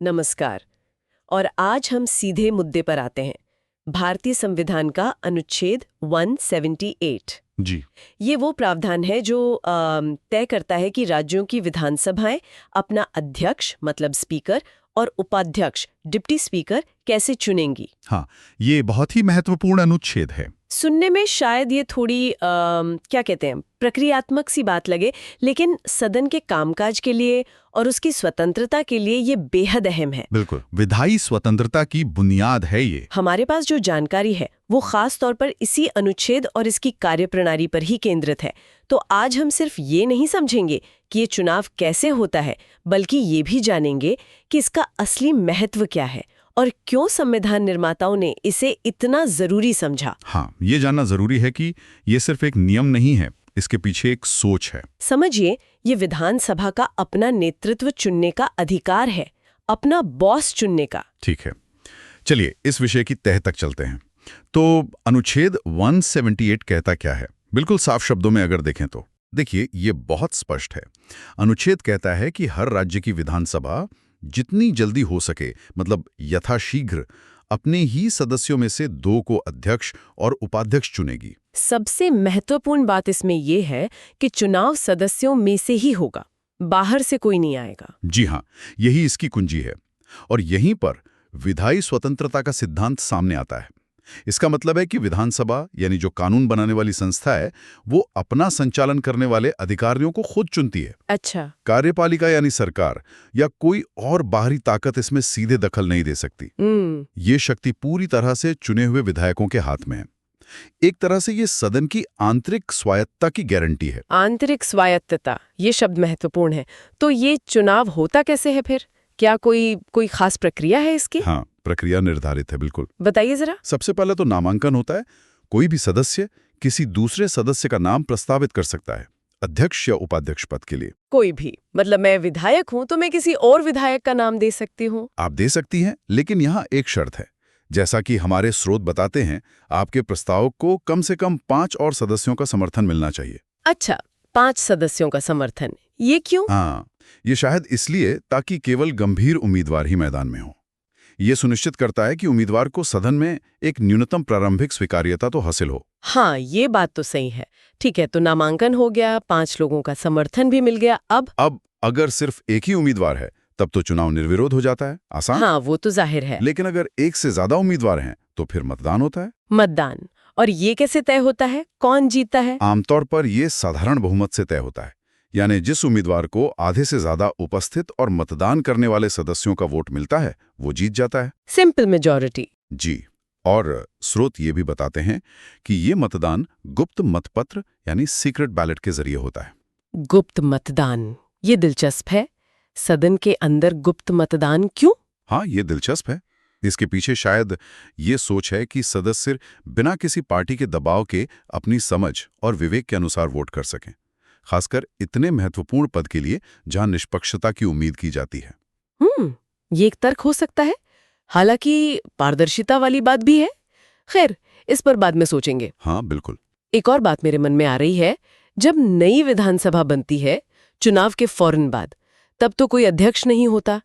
नमस्कार। और आज हम सीधे मुद्दे पर आते हैं। भारतीय संविधान का अनुच्छेद 178। जी। ये वो प्रावधान है जो तय करता है कि राज्यों की विधानसभाएं अपना अध्यक्ष मतलब स्पीकर और उपाध्यक्ष डिप्टी स्पीकर कैसे चुनेंगी। हाँ, ये बहुत ही महत्वपूर्ण अनुच्छेद है। सुनने में शायद ये थोड़ी क्या कहते हैं, प्रक्रियात्मक सी बात लगे, लेकिन सदन के कामकाज के लिए और उसकी स्वतंत्रता के लिए ये बेहद अहम है। बिल्कुल, विधायी स्वतंत्रता की बुनियाद है ये। हमारे पास जो जानकारी है वो खास तौर पर इसी अनुच्छेद और इसकी कार्यप्रणाली पर ही केंद्रित है। तो आज हम सिर्फ ये नहीं समझेंगे कि ये चुनाव कैसे होता है, बल्कि ये भी जानेंगे कि इसका असली महत्व क्या है और क्यों संविधान निर्माताओं ने इसे इतना जरूरी समझा। हाँ, ये जानना जरूरी है कि ये सिर्फ एक नियम नहीं है, इसके पीछे एक सोच है। समझिए, ये विधानसभा का अपना नेतृत्व चुनने का अधिकार है, अपना बॉस चुनने का। ठीक है, चलिए इस विषय की तह तक चलते हैं। तो अनुच्छेद 178 कहता क्या है? बिल्कुल साफ शब्दों में अगर देखें तो देखिए, ये बहुत स्पष्ट है। अनुच्छेद कहता है कि हर राज्य की विधानसभा जितनी जल्दी हो सके, मतलब यथाशीघ्र, अपने ही सदस्यों में से 2 को अध्यक्ष और उपाध्यक्ष चुनेगी। सबसे महत्वपूर्ण बात इसमें यह है कि चुनाव सदस्यों में से ही होगा, बाहर से कोई नहीं आएगा। जी हाँ, यही इसकी कुंजी है। और यहीं पर विधायी स्वतंत्रता का सिद्धांत सामने आता है। इसका मतलब है कि विधानसभा यानी जो कानून बनाने वाली संस्था है, वो अपना संचालन करने वाले अधिकारियों को खुद चुनती है। अच्छा। कार्यपालिका यानी सरकार या कोई और बाहरी ताकत इसमें सीधे दखल नहीं दे सकती। ये शक्ति पूरी तरह से चुने हुए विधायकों के हाथ में है। एक तरह से ये सदन की आंतरिक स्वायत्तता की गारंटी है। आंतरिक स्वायत्तता, ये शब्द महत्वपूर्ण है। तो ये चुनाव होता कैसे है फिर? क्या कोई खास प्रक्रिया है इसकी? हाँ, प्रक्रिया निर्धारित है, बिल्कुल। बताइए जरा। सबसे पहले तो नामांकन होता है। कोई भी सदस्य किसी दूसरे सदस्य का नाम प्रस्तावित कर सकता है अध्यक्ष या उपाध्यक्ष पद के लिए। कोई भी, मतलब मैं विधायक हूं तो मैं किसी और विधायक का नाम दे सकती हूँ? आप दे सकती हैं, लेकिन यहाँ एक शर्त है। जैसा कि हमारे स्रोत बताते हैं, आपके प्रस्ताव को कम से कम 5 और सदस्यों का समर्थन मिलना चाहिए। अच्छा, 5 सदस्यों का समर्थन, ये क्यों? हाँ, ये शायद इसलिए ताकि केवल गंभीर उम्मीदवार ही मैदान में हो। ये सुनिश्चित करता है कि उम्मीदवार को सदन में एक न्यूनतम प्रारंभिक स्वीकार्यता तो हासिल हो। हाँ, ये बात तो सही है। ठीक है, तो नामांकन हो गया, 5 लोगों का समर्थन भी मिल गया। अब अगर सिर्फ एक ही उम्मीदवार है, तब तो चुनाव निर्विरोध हो जाता है। आसान। हाँ, वो तो जाहिर है। लेकिन अगर एक से ज्यादा उम्मीदवार हैं, तो फिर मतदान होता है। मतदान, और ये कैसे तय होता है कौन जीता है? आमतौर पर ये साधारण बहुमत से तय होता है, यानी जिस उम्मीदवार को आधे से ज्यादा उपस्थित और मतदान करने वाले सदस्यों का वोट मिलता है, वो जीत जाता है। Simple majority. जी। और स्रोत ये भी बताते हैं कि ये मतदान गुप्त मतपत्र यानी सीक्रेट बैलेट के जरिए होता है। गुप्त मतदान, ये दिलचस्प है। सदन के अंदर गुप्त मतदान क्यों? हाँ, ये दिलचस्प है। इसके पीछे शायद ये सोच है कि सदस्य बिना किसी पार्टी के दबाव के अपनी समझ और विवेक के अनुसार वोट कर सकें, खासकर इतने महत्वपूर्ण पद के लिए जहां निष्पक्षता की उम्मीद की जाती है। ये एक तर्क हो सकता है, हालांकि पारदर्शिता वाली बात भी है। खैर, इस पर बाद में सोचेंगे। हाँ, बिल्कुल। एक और बात मेरे मन में आ रही है, जब नई विधानसभा बनती है चुनाव के फौरन बाद, तब तो कोई अध्यक्ष नहीं होता।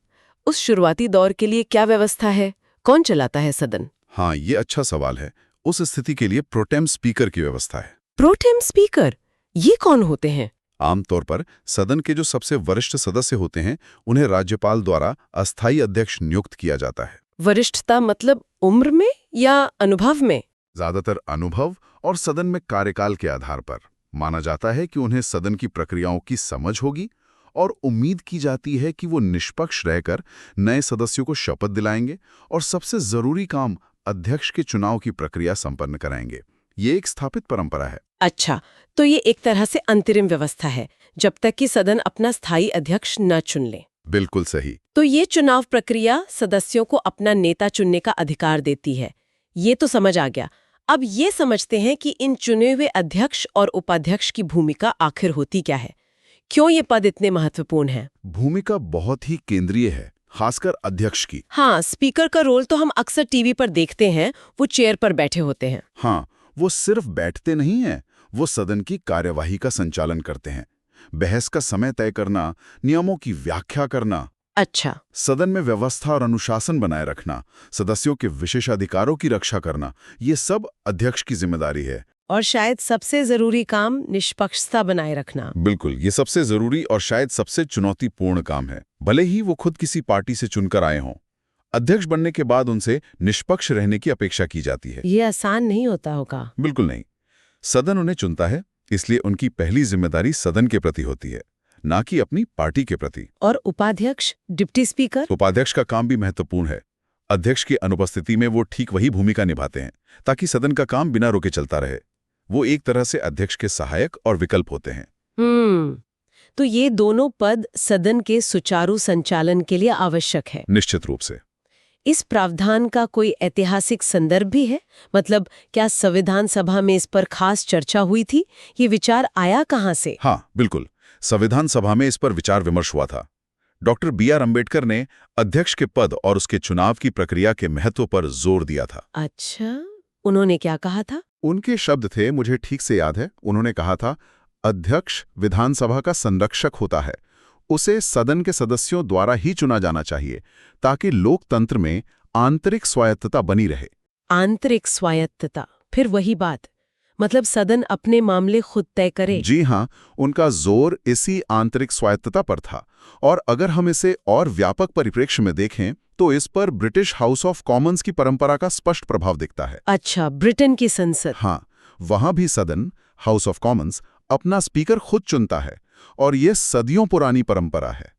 उस शुरुआती दौर के लिए क्या व्यवस्था है? कौन चलाता है सदन? हाँ, ये अच्छा सवाल है। उस स्थिति के लिए प्रोटेम स्पीकर की व्यवस्था है। प्रोटेम स्पीकर, ये कौन होते हैं? आमतौर पर सदन के जो सबसे वरिष्ठ सदस्य होते हैं, उन्हें राज्यपाल द्वारा अस्थायी अध्यक्ष नियुक्त किया जाता है। वरिष्ठता मतलब उम्र में या अनुभव में? ज्यादातर अनुभव और सदन में कार्यकाल के आधार पर। माना जाता है कि उन्हें सदन की प्रक्रियाओं की समझ होगी और उम्मीद की जाती है कि वो निष्पक्ष रहकर नए सदस्यों को शपथ दिलाएंगे और सबसे जरूरी काम अध्यक्ष के चुनाव की प्रक्रिया संपन्न कराएंगे। ये एक स्थापित परंपरा है। अच्छा, तो ये एक तरह से अंतरिम व्यवस्था है, जब तक कि सदन अपना स्थायी अध्यक्ष न चुन ले। बिल्कुल सही। तो ये चुनाव प्रक्रिया सदस्यों को अपना नेता चुनने का अधिकार देती है। ये तो समझ आ गया। अब ये समझते हैं कि इन चुने हुए अध्यक्ष और उपाध्यक्ष की भूमिका आखिर होती क्या है? क्यों ये पद इतने महत्वपूर्ण हैं? भूमिका बहुत ही केंद्रीय है, खासकर अध्यक्ष की। हाँ, स्पीकर का रोल तो हम अक्सर टीवी पर देखते हैं, वो चेयर पर बैठे होते हैं। हाँ, वो सिर्फ बैठते नहीं हैं, वो सदन की कार्यवाही का संचालन करते हैं। बहस का समय तय करना, नियमों की व्याख्या करना, अच्छा। सदन में व्यवस्था और अनुशासन बनाए रखना, सदस्यों के विशेषाधिकारों की रक्षा करना, ये सब अध्यक्ष की जिम्मेदारी है। और शायद सबसे जरूरी काम निष्पक्षता बनाए रखना। बिल्कुल, ये सबसे जरूरी और शायद सबसे चुनौतीपूर्ण काम है, भले ही वो खुद किसी पार्टी से चुनकर आए हों। अध्यक्ष बनने के बाद उनसे निष्पक्ष रहने की अपेक्षा की जाती है। ये आसान नहीं होता होगा। बिल्कुल नहीं। सदन उन्हें चुनता है, इसलिए उनकी पहली जिम्मेदारी सदन के प्रति होती है, ना कि अपनी पार्टी के प्रति। और उपाध्यक्ष, डिप्टी स्पीकर? उपाध्यक्ष का काम भी महत्वपूर्ण है। अध्यक्ष की अनुपस्थिति में वो ठीक वही भूमिका निभाते हैं, ताकि सदन का काम बिना रुके चलता रहे। वो एक तरह से अध्यक्ष के सहायक और विकल्प होते हैं। तो ये दोनों पद सदन के सुचारू संचालन के लिए आवश्यक है। निश्चित रूप से। इस प्रावधान का कोई ऐतिहासिक संदर्भ भी है? मतलब क्या संविधान सभा में इस पर खास चर्चा हुई थी? ये विचार आया कहाँ से? हाँ, बिल्कुल। संविधान सभा में इस पर विचार विमर्श हुआ था। Doctor B.R. अम्बेडकर ने अध्यक्ष के पद और उसके चुनाव की प्रक्रिया के महत्व पर जोर दिया था। अच्छा, उन्होंने क्या कहा था? उनके शब्द थे, मुझे ठीक से याद है, उन्होंने कहा था, अध्यक्ष विधानसभा का संरक्षक होता है। उसे सदन के सदस्यों द्वारा ही चुना जाना चाहिए, ताकि लोकतंत्र में आंतरिक स्वायत्तता बनी रहे। आंतरिक स्वायत्तता, फिर वही बात, मतलब सदन अपने मामले खुद तय करे। जी हाँ, उनका जोर इसी आंतरिक स्वायत्तता पर था। और अगर हम इसे और व्यापक परिप्रेक्ष्य में देखें तो इस पर ब्रिटिश हाउस ऑफ कॉमन्स की परंपरा का स्पष्ट प्रभाव दिखता है। अच्छा, ब्रिटेन की संसद। हाँ, वहां भी सदन, हाउस ऑफ कॉमन्स, अपना स्पीकर खुद चुनता है, और ये सदियों पुरानी परंपरा है।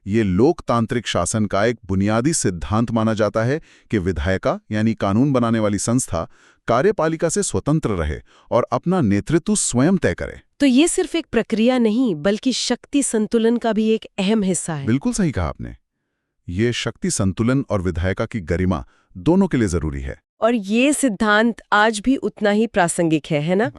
ये लोकतांत्रिक शासन का एक बुनियादी सिद्धांत माना जाता है कि विधायिका यानी कानून बनाने वाली संस्था कार्यपालिका से स्वतंत्र रहे और अपना नेतृत्व स्वयं तय करे। तो ये सिर्फ एक प्रक्रिया नहीं, बल्कि शक्ति संतुलन का भी एक अहम हिस्सा है। बिल्कुल सही कहा आपने। ये शक्ति संतुलन और विधायिका की गरिमा दोनों के लिए जरूरी है। और ये सिद्धांत आज भी उतना ही प्रासंगिक है ना?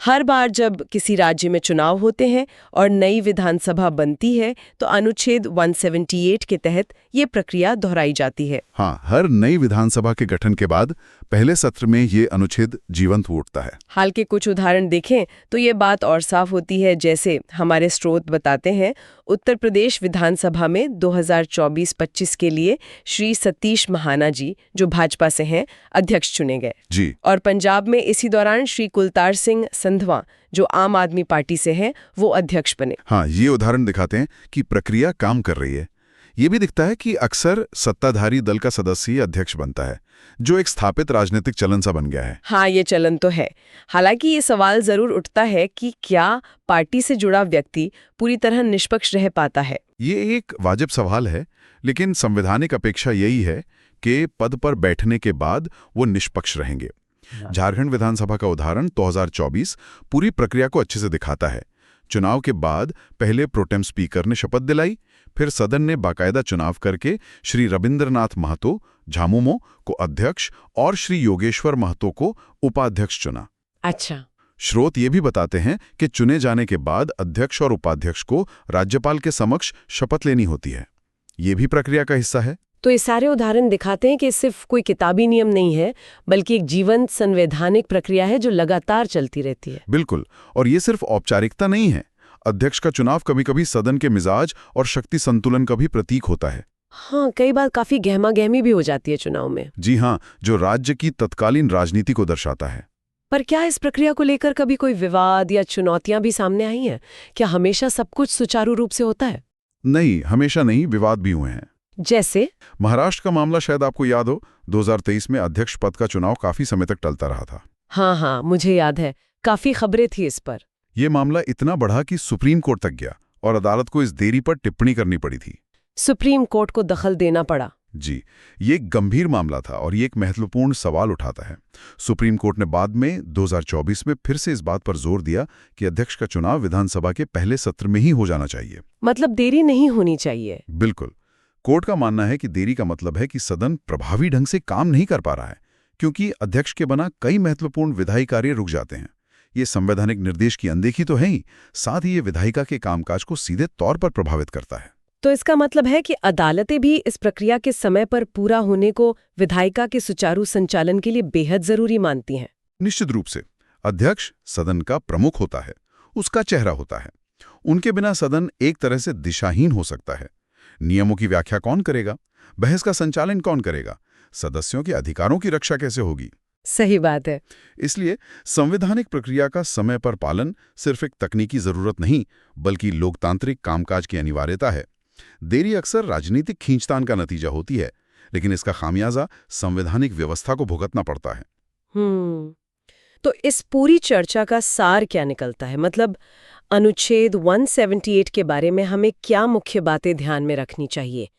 हर बार जब किसी राज्य में चुनाव होते हैं और नई विधानसभा बनती है तो अनुच्छेद 178 के तहत ये प्रक्रिया दोहराई जाती है। हाँ, हर नई विधानसभा के गठन के बाद पहले सत्र में ये अनुच्छेद जीवंत उठता है। हाल के कुछ उदाहरण देखें तो ये बात और साफ होती है। जैसे हमारे स्रोत बताते हैं, उत्तर प्रदेश विधानसभा में 2024-25 के लिए श्री सतीश महाना जी, जो भाजपा से हैं, अध्यक्ष चुने गए जी। और पंजाब में इसी दौरान श्री कुलतार सिंह संधवा, जो आम आदमी पार्टी से हैं, वो अध्यक्ष बने। हाँ, ये उदाहरण दिखाते हैं कि प्रक्रिया काम कर रही है। ये भी दिखता है कि अक्सर सत्ताधारी दल का सदस्य ही अध्यक्ष बनता है, जो एक स्थापित राजनीतिक चलन सा बन गया है। हाँ, ये चलन तो है। हालांकि ये सवाल जरूर उठता है कि क्या पार्टी से जुड़ा व्यक्ति पूरी तरह निष्पक्ष रह पाता है? ये एक वाजिब सवाल है, लेकिन संवैधानिक अपेक्षा यही है कि पद पर बैठने के बाद वो निष्पक्ष रहेंगे। झारखंड विधानसभा का उदाहरण 2024 पूरी प्रक्रिया को अच्छे से दिखाता है। चुनाव के बाद पहले प्रोटेम स्पीकर ने शपथ दिलाई, फिर सदन ने बाकायदा चुनाव करके श्री रविंद्रनाथ महतो झामुमो को अध्यक्ष और श्री योगेश्वर महतो को उपाध्यक्ष चुना। अच्छा। स्रोत ये भी बताते हैं कि चुने जाने के बाद अध्यक्ष और उपाध्यक्ष को राज्यपाल के समक्ष शपथ लेनी होती है। ये भी प्रक्रिया का हिस्सा है। तो ये सारे उदाहरण दिखाते हैं कि सिर्फ कोई किताबी नियम नहीं है, बल्कि एक जीवंत संवैधानिक प्रक्रिया है जो लगातार चलती रहती है। बिल्कुल, और ये सिर्फ औपचारिकता नहीं है। अध्यक्ष का चुनाव कभी-कभी सदन के मिजाज और शक्ति संतुलन का भी प्रतीक होता है। हाँ, कई बार काफी गहमा-गहमी भी हो जाती है चुनाव में। जी हाँ, जो राज्य की तत्कालीन राजनीति को दर्शाता है। पर क्या इस प्रक्रिया को लेकर कभी कोई विवाद या चुनौतियां भी सामने आई हैं? क्या हमेशा सब कुछ सुचारू रूप से होता है? नहीं, हमेशा नहीं, विवाद भी हुए हैं। जैसे महाराष्ट्र का मामला शायद आपको याद हो, 2023 में अध्यक्ष पद का चुनाव काफी समय तक टलता रहा था। हाँ, मुझे याद है, काफी खबरें थी इस पर। ये मामला इतना बढ़ा कि सुप्रीम कोर्ट तक गया और अदालत को इस देरी पर टिप्पणी करनी पड़ी थी। सुप्रीम कोर्ट को दखल देना पड़ा। जी, ये एक गंभीर मामला था और ये एक महत्वपूर्ण सवाल उठाता है। सुप्रीम कोर्ट ने बाद में 2024 में फिर से इस बात पर जोर दिया कि अध्यक्ष का चुनाव विधानसभा के पहले सत्र में ही हो जाना चाहिए। मतलब देरी नहीं होनी चाहिए। बिल्कुल। कोर्ट का मानना है कि देरी का मतलब है कि सदन प्रभावी ढंग से काम नहीं कर पा रहा है, क्योंकि अध्यक्ष के बिना कई महत्वपूर्ण विधायी कार्य रुक जाते हैं। ये संवैधानिक निर्देश की अनदेखी तो है ही, साथ ही ये विधायिका के कामकाज को सीधे तौर पर प्रभावित करता है। तो इसका मतलब है कि अदालतें भी इस प्रक्रिया के समय पर पूरा होने को विधायिका के सुचारू संचालन के लिए बेहद जरूरी मानती हैं। निश्चित रूप से। अध्यक्ष सदन का प्रमुख होता है, उसका चेहरा होता है। उनके बिना सदन एक तरह से दिशाहीन हो सकता है। नियमों की व्याख्या कौन करेगा? बहस का संचालन कौन करेगा? सदस्यों के अधिकारों की रक्षा कैसे होगी? सही बात है। इसलिए संवैधानिक प्रक्रिया का समय पर पालन सिर्फ एक तकनीकी जरूरत नहीं, बल्कि लोकतांत्रिक कामकाज की अनिवार्यता है। देरी अक्सर राजनीतिक खींचतान का नतीजा होती है, लेकिन इसका खामियाजा संवैधानिक व्यवस्था को भुगतना पड़ता है। तो इस पूरी चर्चा का सार क्या निकलता है? मतलब अनुच्छेद 178 के बारे में हमें क्या मुख्य बातें ध्यान में रखनी चाहिए?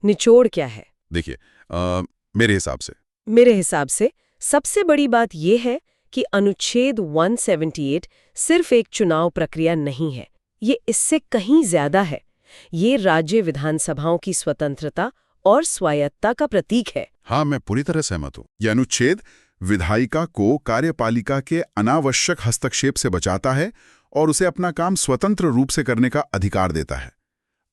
निचोड़ क्या है? देखिए, मेरे हिसाब से सबसे बड़ी बात यह है कि अनुच्छेद 178 सिर्फ एक चुनाव प्रक्रिया नहीं है। ये इससे कहीं ज्यादा है। ये राज्य विधानसभाओं की स्वतंत्रता और स्वायत्तता का प्रतीक है। हाँ, मैं पूरी तरह सहमत हूँ। यह अनुच्छेद विधायिका को कार्यपालिका के अनावश्यक हस्तक्षेप से बचाता है और उसे अपना काम स्वतंत्र रूप से करने का अधिकार देता है।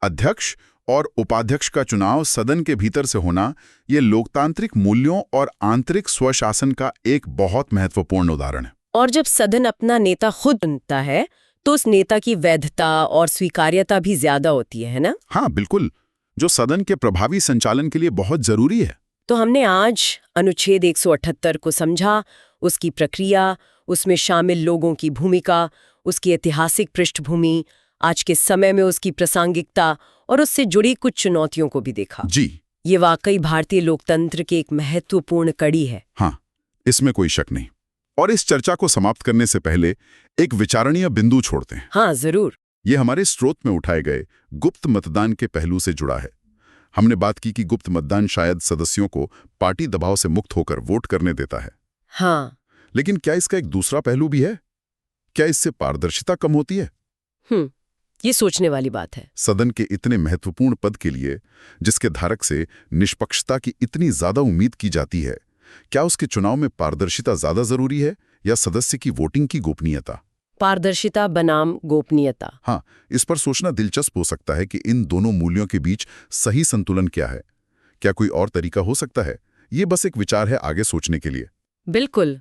अध्यक्ष और उपाध्यक्ष का चुनाव सदन के भीतर से होना, ये लोकतांत्रिक मूल्यों और आंतरिक स्वशासन का एक बहुत महत्वपूर्ण उदाहरण है। और जब सदन अपना नेता खुद चुनता है, तो उस नेता की वैधता और स्वीकार्यता भी ज्यादा होती है ना? हाँ, बिल्कुल, जो सदन के प्रभावी संचालन के लिए बहुत जरूरी है। तो हमने आज अनुच्छेद 178 को समझा, उसकी प्रक्रिया, उसमें शामिल लोगों की भूमिका, उसकी ऐतिहासिक पृष्ठभूमि, आज के समय में उसकी प्रासंगिकता और उससे जुड़ी कुछ चुनौतियों को भी देखा। जी, ये वाकई भारतीय लोकतंत्र की एक महत्वपूर्ण कड़ी है। हाँ, इसमें कोई शक नहीं। और इस चर्चा को समाप्त करने से पहले एक विचारणीय बिंदु छोड़ते हैं। हाँ, जरूर। ये हमारे स्रोत में उठाए गए गुप्त मतदान के पहलू से जुड़ा है। हमने बात की कि गुप्त मतदान शायद सदस्यों को पार्टी दबाव से मुक्त होकर वोट करने देता है। हाँ, लेकिन क्या इसका एक दूसरा पहलू भी है? क्या इससे पारदर्शिता कम होती है? ये सोचने वाली बात है। सदन के इतने महत्वपूर्ण पद के लिए, जिसके धारक से निष्पक्षता की इतनी ज्यादा उम्मीद की जाती है, क्या उसके चुनाव में पारदर्शिता ज्यादा जरूरी है या सदस्य की वोटिंग की गोपनीयता? पारदर्शिता बनाम गोपनीयता। हाँ, इस पर सोचना दिलचस्प हो सकता है कि इन दोनों मूल्यों के बीच सही संतुलन क्या है। क्या कोई और तरीका हो सकता है? ये बस एक विचार है आगे सोचने के लिए। बिल्कुल।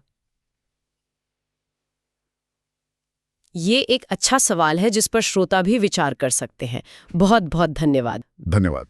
ये एक अच्छा सवाल है जिस पर श्रोता भी विचार कर सकते हैं। बहुत बहुत धन्यवाद। धन्यवाद।